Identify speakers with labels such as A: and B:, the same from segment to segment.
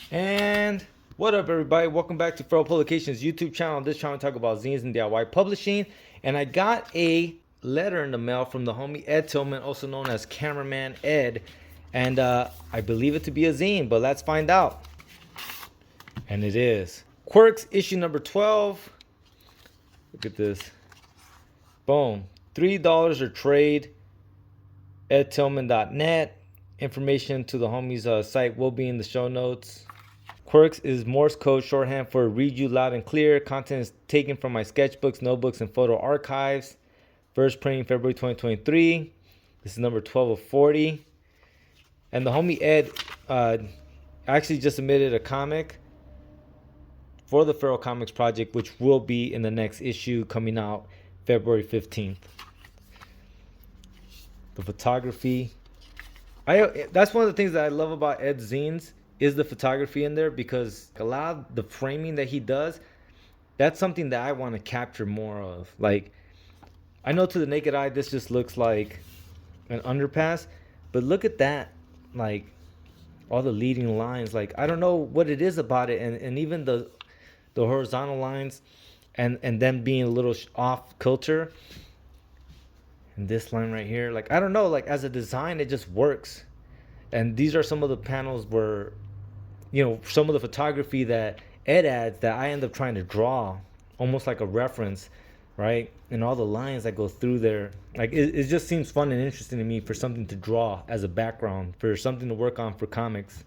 A: And what up, everybody? Welcome back to Feral Publications YouTube channel. This channel, we talk about zines and DIY publishing. And I got a letter in the mail from the homie Ed Tillman, also known as Cameraman Ed. And I believe it to be a zine, but let's find out. And it is Quirks issue number 12. Look at this. Boom. $3 or trade. edtillman.net. Information to the homie's site will be in the show notes. Quirks is Morse code shorthand for read you loud and clear. Content is taken from my sketchbooks, notebooks, and photo archives. First printing February 2023. This is number 12 of 40. And the homie Ed actually just submitted a comic for the Feral Comics project, which will be in the next issue coming out February 15th. The photography. That's one of the things that I love about Ed's zines is the photography in there, because a lot of the framing that he does, that's something that I want to capture more of. Like, I know to the naked eye this just looks like an underpass, but look at that, like all the leading lines. Like, I don't know what it is about it, and even the horizontal lines and them being a little off kilter. And this line right here, like, I don't know, like as a design it just works. And these are some of the panels where, you know, some of the photography that Ed adds that I end up trying to draw almost like a reference, right? And all the lines that go through there, like it just seems fun and interesting to me for something to draw as a background, for something to work on for comics.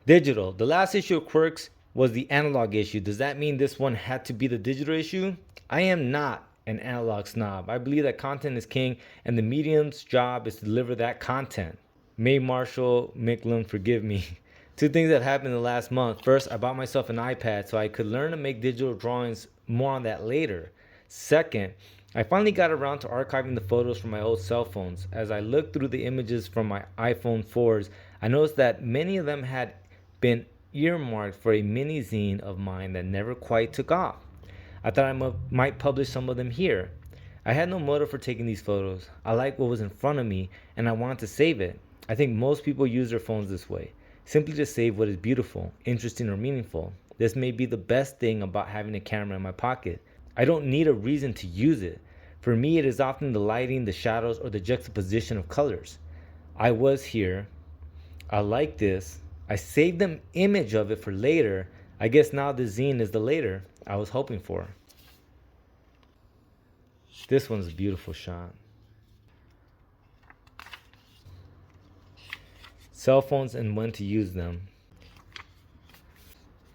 A: Digital. The last issue of Quirks was the analog issue. Does that mean this one had to be the digital issue? I am not an analog snob. I believe that content is king, and the medium's job is to deliver that content. May Marshall Micklin, forgive me. Two things that happened in the last month. First, I bought myself an iPad so I could learn to make digital drawings. More on that later. Second, I finally got around to archiving the photos from my old cell phones. As I looked through the images from my iPhone 4s, I noticed that many of them had been earmarked for a mini zine of mine that never quite took off. I thought I might publish some of them here. I had no motive for taking these photos. I liked what was in front of me, and I wanted to save it. I think most people use their phones this way, simply to save what is beautiful, interesting, or meaningful. This may be the best thing about having a camera in my pocket. I don't need a reason to use it. For me, it is often the lighting, the shadows, or the juxtaposition of colors. I was here. I like this. I saved an image of it for later. I guess now the zine is the later I was hoping for. This one's a beautiful shot. Cell phones and when to use them.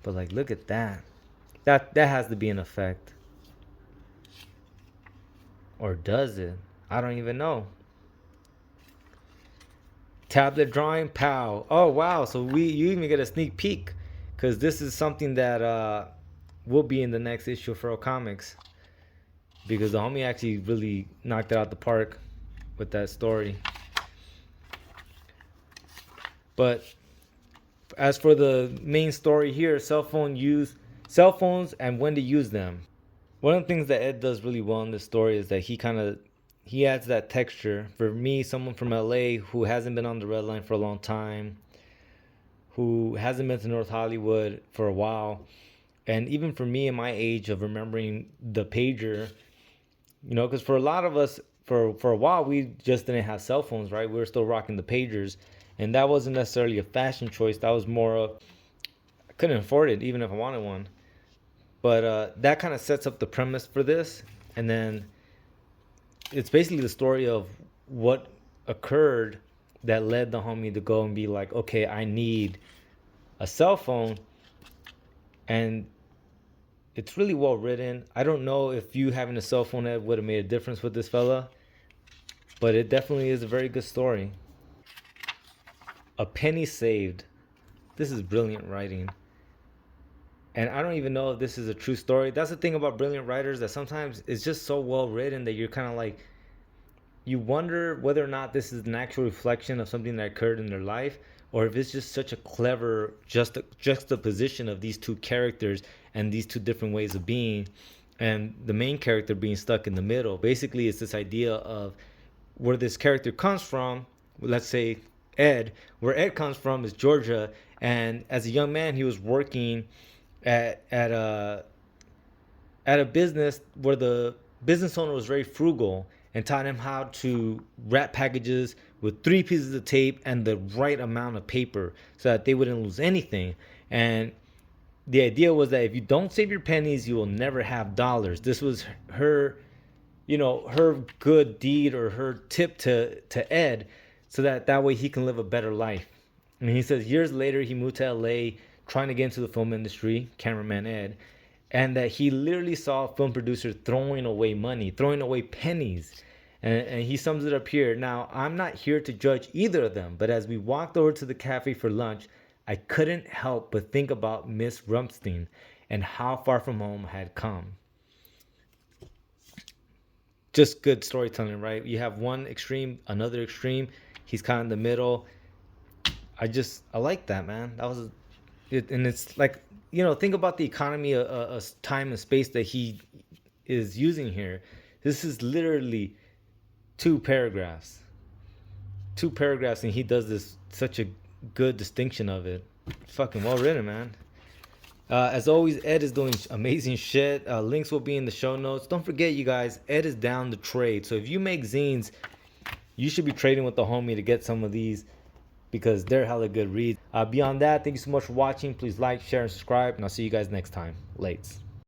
A: But like, look at that. That has to be an effect. Or does it? I don't even know. Tablet drawing, pow. Oh wow, so you even get a sneak peek, because this is something that will be in the next issue of Feral Comics, because the homie actually really knocked it out the park with that story. But as for the main story here, cell phones and when to use them. One of the things that Ed does really well in this story is that he adds that texture. For me, someone from LA who hasn't been on the red line for a long time, who hasn't been to North Hollywood for a while, and even for me in my age of remembering the pager, you know, because for a lot of us, for a while, we just didn't have cell phones, right? We were still rocking the pagers, and that wasn't necessarily a fashion choice. That was more of, I couldn't afford it even if I wanted one. But that kind of sets up the premise for this, and then it's basically the story of what occurred that led the homie to go and be like, okay, I need a cell phone. And it's really well written. I don't know if you having a cell phone, Ed, would have made a difference with this fella, but it definitely is a very good story. A penny saved. This is brilliant writing. And I don't even know if this is a true story. That's the thing about brilliant writers, that sometimes it's just so well written that you're kind of like, you wonder whether or not this is an actual reflection of something that occurred in their life, or if it's just such a clever juxtaposition of these two characters and these two different ways of being, and the main character being stuck in the middle. Basically, it's this idea of where this character comes from. Let's say Ed, where Ed comes from is Georgia, And as a young man, he was working at a business where the business owner was very frugal and taught him how to wrap packages with 3 pieces of tape and the right amount of paper so that they wouldn't lose anything. And the idea was that if you don't save your pennies, you will never have dollars. This was her, her good deed or her tip to Ed, so that way he can live a better life. And he says years later he moved to LA trying to get into the film industry, cameraman Ed, and that he literally saw film producers throwing away money, throwing away pennies. And he sums it up here. Now, I'm not here to judge either of them, but as we walked over to the cafe for lunch, I couldn't help but think about Miss Rumpstein and how far from home I had come. Just good storytelling, right? You have one extreme, another extreme. He's kind of in the middle. I like that, man. That was it. And it's like, think about the economy of time and space that he is using here. This is literally 2 paragraphs. 2 paragraphs, and he does this such a good distinction of it. Fucking well written, man. As always, Ed is doing amazing shit. Links will be in the show notes. Don't forget, you guys, Ed is down to trade. So if you make zines, you should be trading with the homie to get some of these, because they're hella good reads. Beyond that, thank you so much for watching. Please like, share, and subscribe, and I'll see you guys next time. Lates.